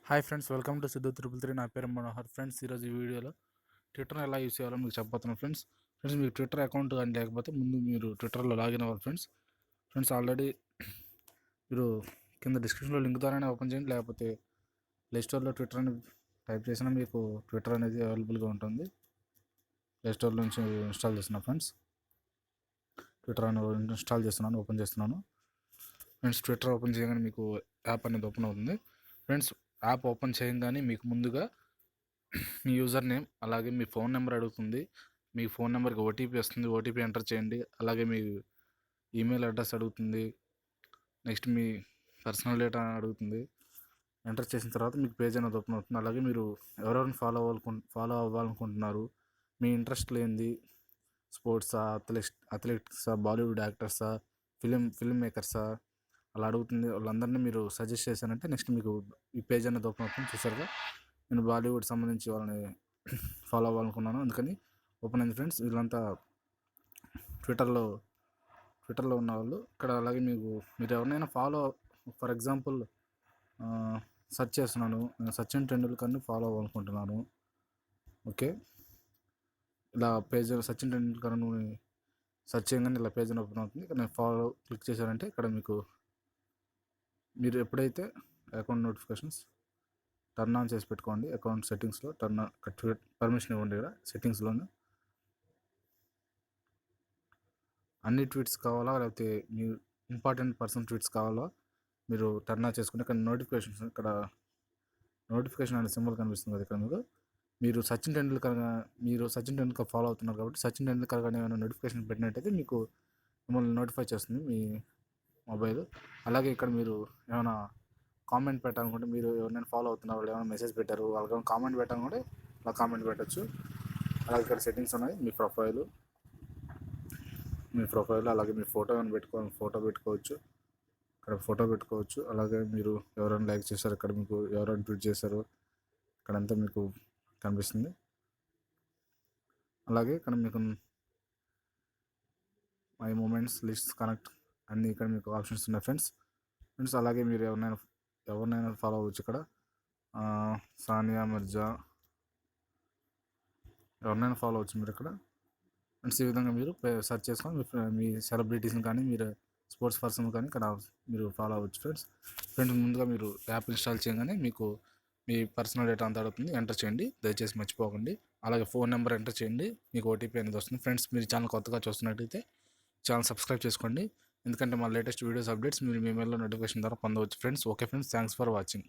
Hi friends, welcome to Siddhu 333. నా పేరు Manohar. Friends, ఈరోజు ఈ వీడియోలో ట్విట్టర్ ఎలా యూస్ చేయాలో మీకు చెప్పబోతున్నాను. ఫ్రెండ్స్ మీకు ట్విట్టర్ అకౌంట్ కానీ లేకపోతే ముందు మీరు ట్విట్టర్లో లాగిన్ అవ్వాలి. ఫ్రెండ్స్ ఆల్రెడీ మీరు కింద డిస్క్రిప్షన్లో లింక్ ద్వారానే ఓపెన్ చేయండి, లేకపోతే ప్లేస్టోర్లో ట్విట్టర్ అని టైప్ చేసినా మీకు ట్విట్టర్ అనేది అవైలబుల్గా ఉంటుంది. ప్లేస్టోర్ నుంచి ఇన్స్టాల్ చేస్తున్నా ఫ్రెండ్స్. ట్విట్టర్ అని ఇన్స్టాల్ చేస్తున్నాను, ఓపెన్ చేస్తున్నాను. ఫ్రెండ్స్, ట్విట్టర్ ఓపెన్ చేయగానే మీకు యాప్ అనేది ఓపెన్ అవుతుంది. ఫ్రెండ్స్, యాప్ ఓపెన్ చేయగానే మీకు ముందుగా మీ యూజర్ నేమ్ అలాగే మీ ఫోన్ నెంబర్ అడుగుతుంది. మీ ఫోన్ నెంబర్కి ఓటీపీ వస్తుంది. ఓటీపీ ఎంటర్ చేయండి. అలాగే మీ ఈమెయిల్ అడ్రస్ అడుగుతుంది. నెక్స్ట్ మీ పర్సనల్ డేటా అడుగుతుంది. ఎంటర్ చేసిన తర్వాత మీకు పేజ్ అనేది ఓపెన్ అవుతుంది. అలాగే మీరు ఎవరెవరిని ఫాలో అవ్వాలనుకుంటున్నారు, మీ ఇంట్రెస్ట్లు ఏంది, స్పోర్ట్సా, అథ్లెటిక్సా, బాలీవుడ్ యాక్టర్సా, ఫిల్మ్ మేకర్సా, అలా అడుగుతుంది. వాళ్ళందరినీ మీరు సజెస్ట్ చేశారంటే నెక్స్ట్ మీకు ఈ పేజ్ అనేది ఓపెన్ అవుతుంది. చూసారుగా, నేను బాలీవుడ్ సంబంధించి వాళ్ళని ఫాలో అవ్వాలనుకున్నాను, అందుకని ఓపెన్ అయింది. ఫ్రెండ్స్, వీళ్ళంతా ట్విట్టర్లో ఉన్న వాళ్ళు ఇక్కడ. అలాగే మీరు ఎవరినైనా ఫర్ ఎగ్జాంపుల్ సెర్చ్ చేస్తున్నాను, నేను సచిన్ టెండూల్కర్ని ఫాలో అవ్వాలనుకుంటున్నాను. ఓకే, ఇలా పేజ్ సచిన్ టెండూల్కర్ని సెర్చ్ చేయగానే ఇలా పేజ్ ఓపెన్ అవుతుంది. ఇక్కడ నేను ఫాలో క్లిక్ చేశారంటే ఇక్కడ మీరు ఎప్పుడైతే అకౌంట్ నోటిఫికేషన్స్ టర్న్ ఆన్ చేసి పెట్టుకోండి. అకౌంట్ సెట్టింగ్స్లో పర్మిషన్ ఇవ్వండి. ఇక్కడ సెట్టింగ్స్లోనే అన్ని ట్వీట్స్ కావాలా, లేకపోతే మీ ఇంపార్టెంట్ పర్సన్ ట్వీట్స్ కావాలా, మీరు టర్న్ ఆన్ చేసుకుంటే ఇక్కడ నోటిఫికేషన్ అనే సింబల్ కనిపిస్తుంది కదా. ఇక్కడ మీరు సచిన్ టెండూల్కర్ ఫాలో అవుతున్నారు కాబట్టి సచిన్ టెండూల్కర్ కానీ ఏమైనా నోటిఫికేషన్ పెట్టినట్టయితే మిమ్మల్ని నోటిఫై చేస్తుంది మీ మొబైల్. అలాగే ఇక్కడ మీరు ఏమైనా కామెంట్ పెట్టాలనుకుంటే, మీరు ఎవరైనా ఫాలో అవుతున్నారు, వాళ్ళు ఏమైనా మెసేజ్ పెట్టారు, వాళ్ళకి కామెంట్ పెట్టాలనుకుంటే అలా కామెంట్ పెట్టచ్చు. అలాగే ఇక్కడ సెట్టింగ్స్ ఉన్నాయి. మీ ప్రొఫైల్ అలాగే మీ ఫోటో పెట్టుకోవచ్చు. ఇక్కడ ఫోటో పెట్టుకోవచ్చు. అలాగే మీరు ఎవరైనా లైక్ చేశారు, ఇక్కడ మీకు ఎవరైనా ట్వీట్ చేశారు, ఇక్కడంతా మీకు కనిపిస్తుంది. అలాగే ఇక్కడ మీకు మై మూమెంట్స్, లిస్ట్, కనెక్ట్ అన్నీ ఇక్కడ మీకు ఆప్షన్స్ ఉన్నాయి. ఫ్రెండ్స్ అలాగే మీరు ఎవరినైనా ఫాలో అవ్వచ్చు. ఇక్కడ సానియా మిర్జా, ఎవరినైనా ఫాలో అవ్వచ్చు మీరు ఇక్కడ. ఫ్రెండ్స్, ఈ విధంగా మీరు సెర్చ్ చేసుకొని మీ సెలబ్రిటీస్ని కానీ, మీరు స్పోర్ట్స్ పర్సన్ కానీ ఇక్కడ మీరు ఫాలో అవ్వచ్చు. ఫ్రెండ్స్ ముందుగా మీరు యాప్ ఇన్స్టాల్ చేయగానే మీకు మీ పర్సనల్ డేటా అంతా అడుగుతుంది. ఎంటర్ చేయండి, దయచేసి మర్చిపోకండి. అలాగే ఫోన్ నెంబర్ ఎంటర్ చేయండి, మీకు ఓటీపీ అనేది వస్తుంది. ఫ్రెండ్స్, మీరు ఛానల్ కొత్తగా చూస్తున్నట్టయితే ఛానల్ సబ్స్క్రైబ్ చేసుకోండి, ఎందుకంటే మా లేటెస్ట్ వీడియోస్ అప్డేట్స్ మీరు మీ మెయిల్లో నోటిఫికేషన్ ద్వారా పొందవచ్చు. Friends, okay friends, thanks for watching.